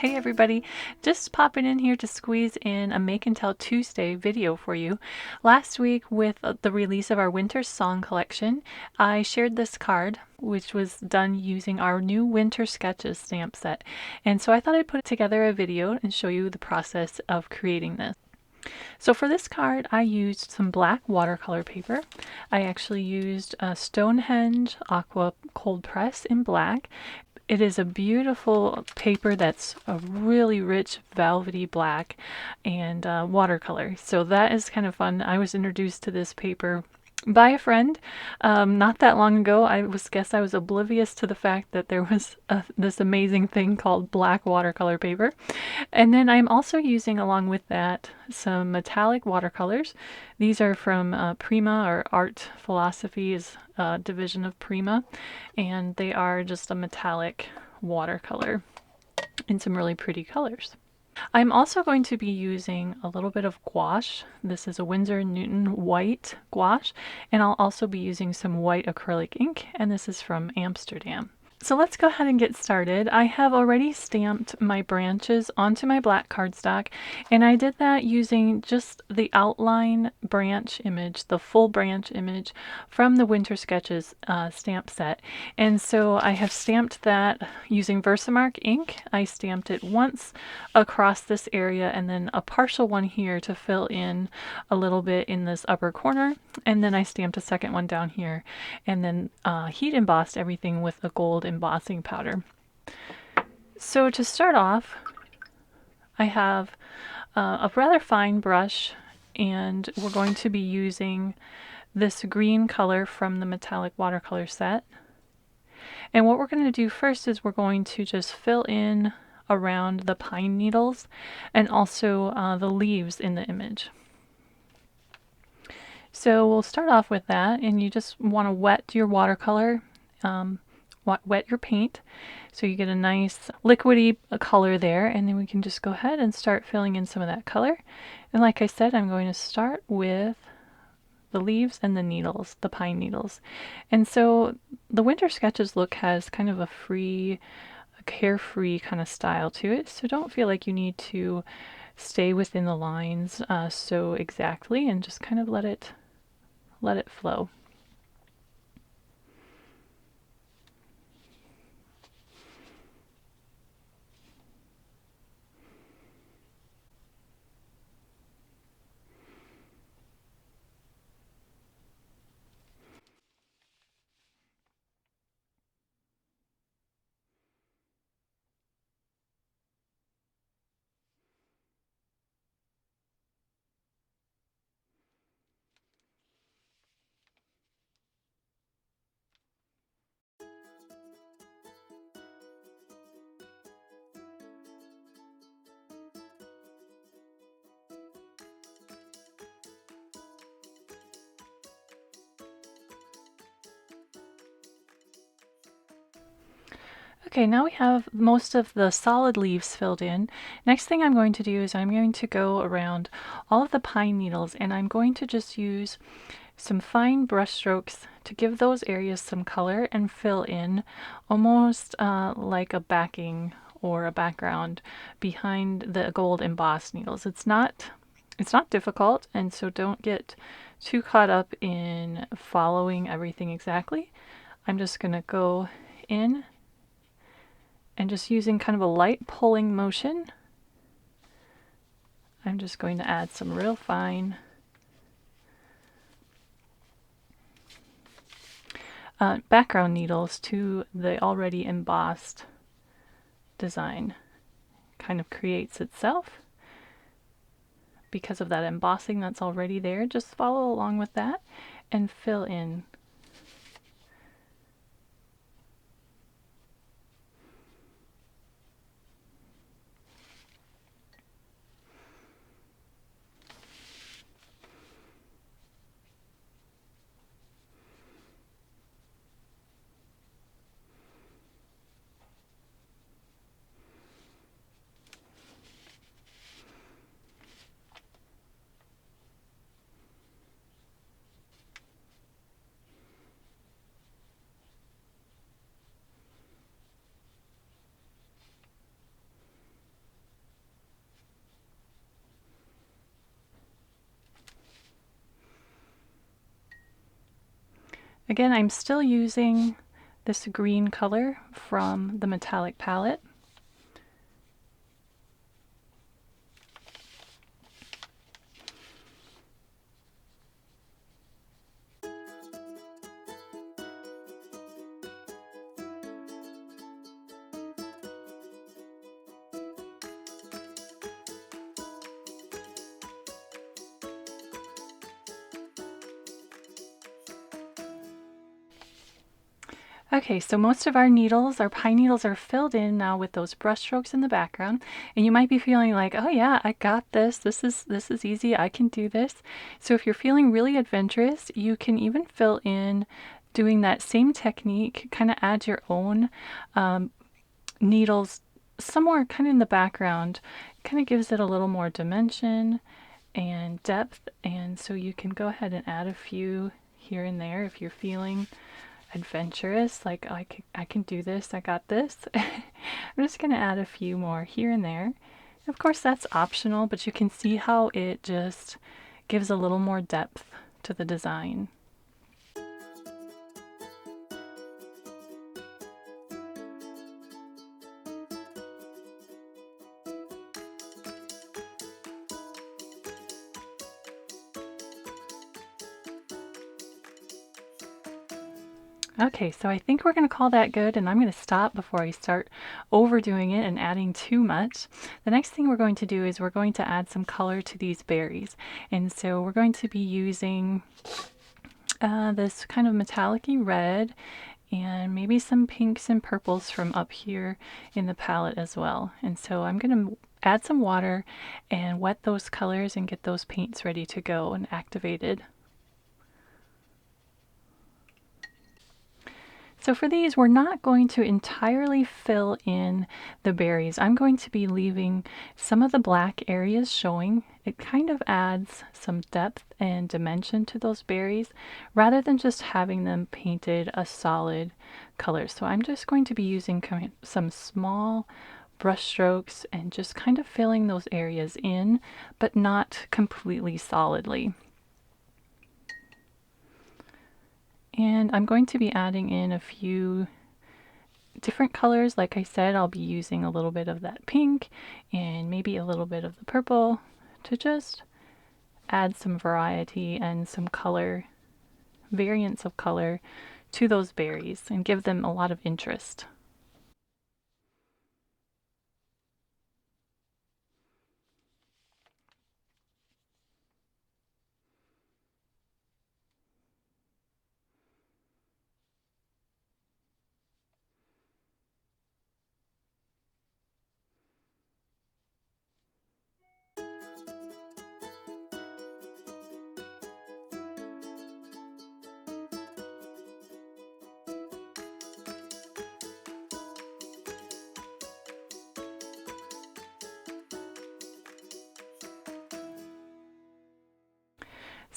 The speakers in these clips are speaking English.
Hey everybody, just popping in here to squeeze in a Make and Tell Tuesday video for you. Last week with the release of our winter song collection, I shared this card which was done using our new winter sketches stamp set. And so I thought I'd put together a video and show you the process of creating this. So for this card, I used some black watercolor paper. I actually used a Stonehenge Aqua Cold Press in black. It is a beautiful paper that's a really rich velvety black and watercolor. So that is kind of fun. I was introduced to this paper by a friend not that long ago. I was oblivious to the fact that there was this amazing thing called black watercolor paper. And then I'm also using along with that some metallic watercolors. These are from Prima, or Art Philosophy's division of Prima, and they are just a metallic watercolor in some really pretty colors. I'm also going to be using a little bit of gouache. This is a Winsor & Newton white gouache, and I'll also be using some white acrylic ink, and this is from Amsterdam. So let's go ahead and get started. I have already stamped my branches onto my black cardstock, and I did that using just the outline branch image, the full branch image from the Winter Sketches stamp set. And so I have stamped that using Versamark ink. I stamped it once across this area and then a partial one here to fill in a little bit in this upper corner. And then I stamped a second one down here and then heat embossed everything with a gold embossing powder. So to start off, I have a rather fine brush, and we're going to be using this green color from the metallic watercolor set. And what we're going to do first is we're going to just fill in around the pine needles and also the leaves in the image. So we'll start off with that, and you just want to wet your watercolor, wet your paint so you get a nice liquidy color there, and then we can just go ahead and start filling in some of that color. And like I said, I'm going to start with the leaves and the needles, the pine needles. And so the Winter Sketches look has kind of a free, carefree kind of style to it, so don't feel like you need to stay within the lines so exactly, and just kind of let it flow. Okay, now we have most of the solid leaves filled in. Next thing I'm going to do is I'm going to go around all of the pine needles, and I'm going to just use some fine brush strokes to give those areas some color and fill in almost like a backing or a background behind the gold embossed needles. It's not difficult, and so don't get too caught up in following everything exactly. I'm just going to go in and just using kind of a light pulling motion, I'm just going to add some real fine background needles to the already embossed design. Kind of creates itself because of that embossing that's already there. Just follow along with that and fill in. Again, I'm still using this green color from the metallic palette. Okay, so most of our needles, our pine needles, are filled in now with those brush strokes in the background, and you might be feeling like, oh yeah, I got this. This is easy. I can do this. So if you're feeling really adventurous, you can even fill in doing that same technique, kind of add your own needles somewhere kind of in the background. Kind of gives it a little more dimension and depth, and so you can go ahead and add a few here and there if you're feeling adventurous, like I can do this, I got this. I'm just going to add a few more here and there. Of course, that's optional, but you can see how it just gives a little more depth to the design. Okay, so I think we're going to call that good, and I'm going to stop before I start overdoing it and adding too much. The next thing we're going to do is we're going to add some color to these berries. And so we're going to be using this kind of metallic-y red and maybe some pinks and purples from up here in the palette as well. And so I'm going to add some water and wet those colors and get those paints ready to go and activated. So for these, we're not going to entirely fill in the berries. I'm going to be leaving some of the black areas showing. It kind of adds some depth and dimension to those berries rather than just having them painted a solid color. So I'm just going to be using some small brush strokes and just kind of filling those areas in, but not completely solidly. And I'm going to be adding in a few different colors. Like I said, I'll be using a little bit of that pink and maybe a little bit of the purple to just add some variety and some color, variants of color to those berries and give them a lot of interest.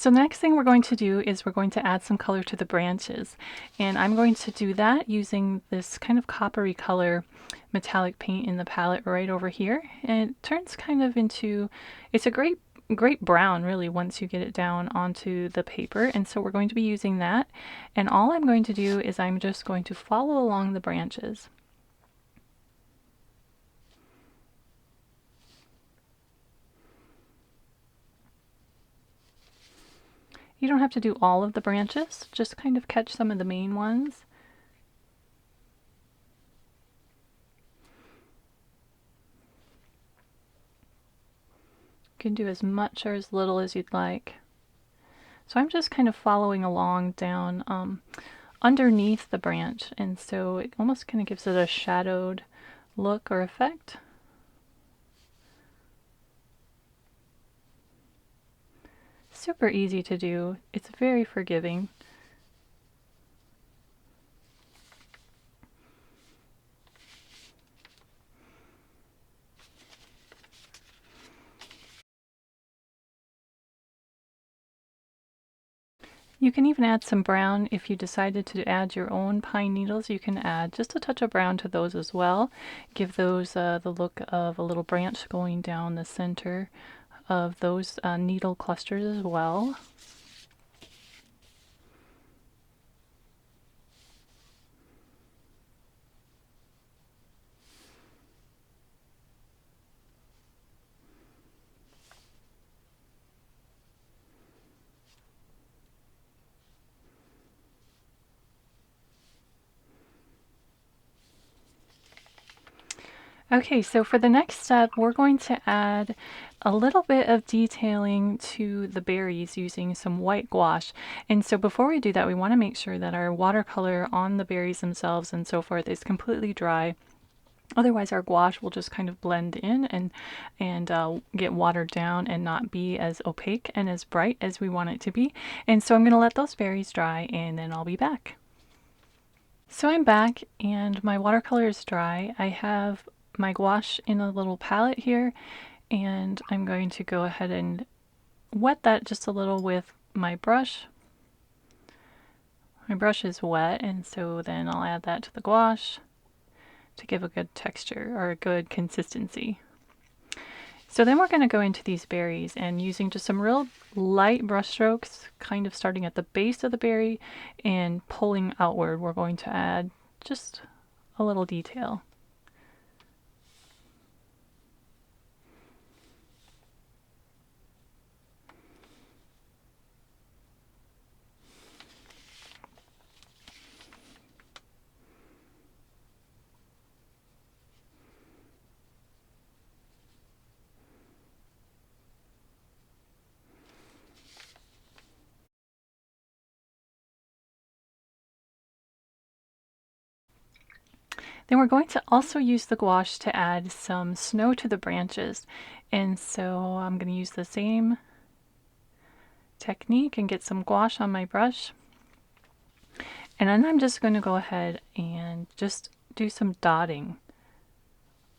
So the next thing we're going to do is we're going to add some color to the branches. And I'm going to do that using this kind of coppery color metallic paint in the palette right over here. And it turns kind of into, it's a great brown really once you get it down onto the paper. And so we're going to be using that. And all I'm going to do is I'm just going to follow along the branches. You don't have to do all of the branches, just kind of catch some of the main ones. You can do as much or as little as you'd like. So I'm just kind of following along down underneath the branch, and so it almost kind of gives it a shadowed look or effect. Super easy to do. It's very forgiving. You can even add some brown if you decided to add your own pine needles. You can add just a touch of brown to those as well. Give those the look of a little branch going down the center of those needle clusters as well. Okay, so for the next step, we're going to add a little bit of detailing to the berries using some white gouache. And so before we do that, we want to make sure that our watercolor on the berries themselves and so forth is completely dry. Otherwise, our gouache will just kind of blend in and get watered down and not be as opaque and as bright as we want it to be. And so I'm going to let those berries dry and then I'll be back. So I'm back and my watercolor is dry. I have my gouache in a little palette here, and I'm going to go ahead and wet that just a little with my brush. My brush is wet, and so then I'll add that to the gouache to give a good texture or a good consistency. So then we're going to go into these berries and using just some real light brush strokes, kind of starting at the base of the berry and pulling outward, we're going to add just a little detail. Then we're going to also use the gouache to add some snow to the branches. And so I'm going to use the same technique and get some gouache on my brush. And then I'm just going to go ahead and just do some dotting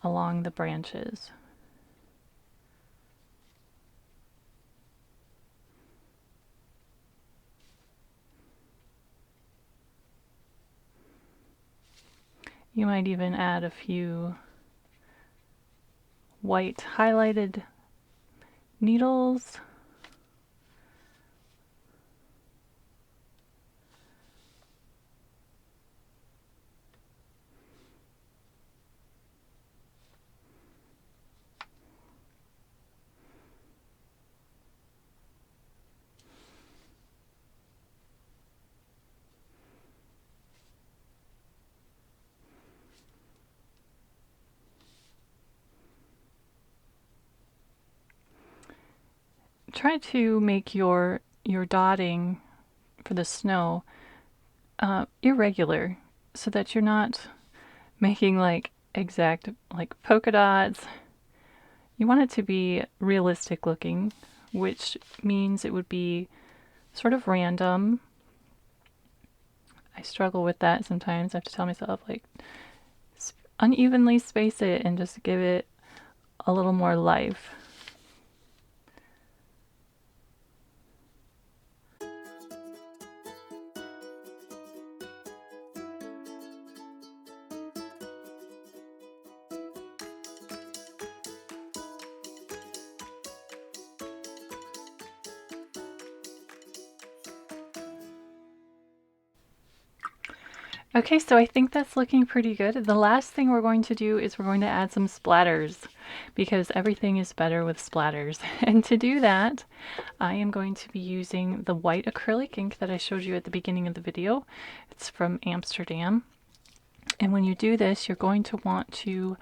along the branches. You might even add a few white highlighted needles. Try to make your dotting for the snow irregular so that you're not making like exact like polka dots. You want it to be realistic looking, which means it would be sort of random. I struggle with that sometimes. I have to tell myself like unevenly space it and just give it a little more life. Okay, so I think that's looking pretty good. The last thing we're going to do is we're going to add some splatters because everything is better with splatters. And to do that, I am going to be using the white acrylic ink that I showed you at the beginning of the video. It's from Amsterdam. And when you do this, you're going to want to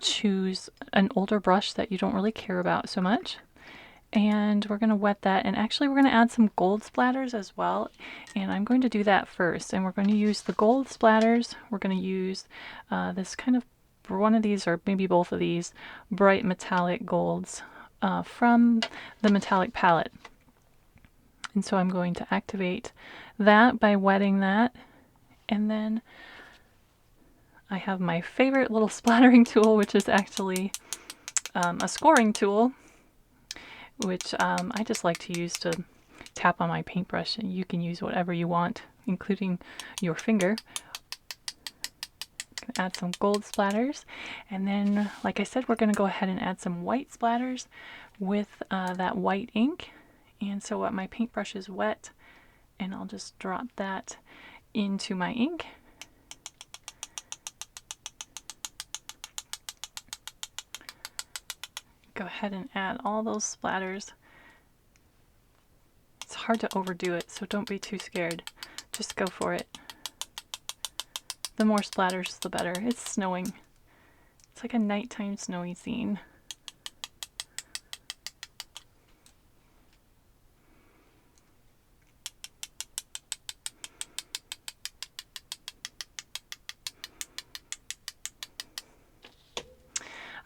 choose an older brush that you don't really care about so much. And we're going to wet that, and actually we're going to add some gold splatters as well, and I'm going to do that first. And we're going to use the gold splatters. We're going to use this kind of one of these, or maybe both of these, bright metallic golds from the metallic palette. And so I'm going to activate that by wetting that, and then I have my favorite little splattering tool, which is actually a scoring tool, which I just like to use to tap on my paintbrush, and you can use whatever you want, including your finger. Add some gold splatters, and then, like I said, we're going to go ahead and add some white splatters with that white ink. And so my paintbrush is wet, and I'll just drop that into my ink. Go ahead and add all those splatters. It's hard to overdo it, so don't be too scared. Just go for it. The more splatters, the better. It's snowing. It's like a nighttime snowy scene.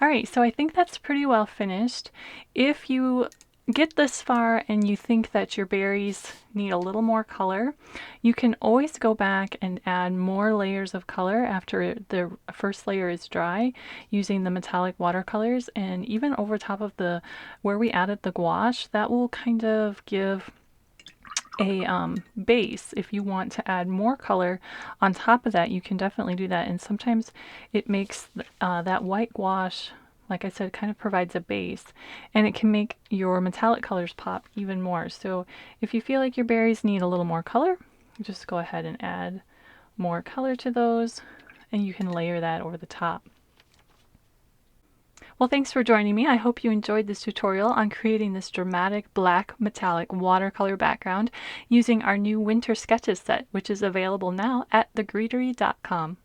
All right, so I think that's pretty well finished. If you get this far and you think that your berries need a little more color, you can always go back and add more layers of color after the first layer is dry using the metallic watercolors, and even over top of the where we added the gouache, that will kind of give a base. If you want to add more color on top of that, you can definitely do that. And sometimes it makes that white gouache, like I said, kind of provides a base, and it can make your metallic colors pop even more. So if you feel like your berries need a little more color, just go ahead and add more color to those, and you can layer that over the top. Well, thanks for joining me. I hope you enjoyed this tutorial on creating this dramatic black metallic watercolor background using our new winter sketches set, which is available now at thegreetery.com.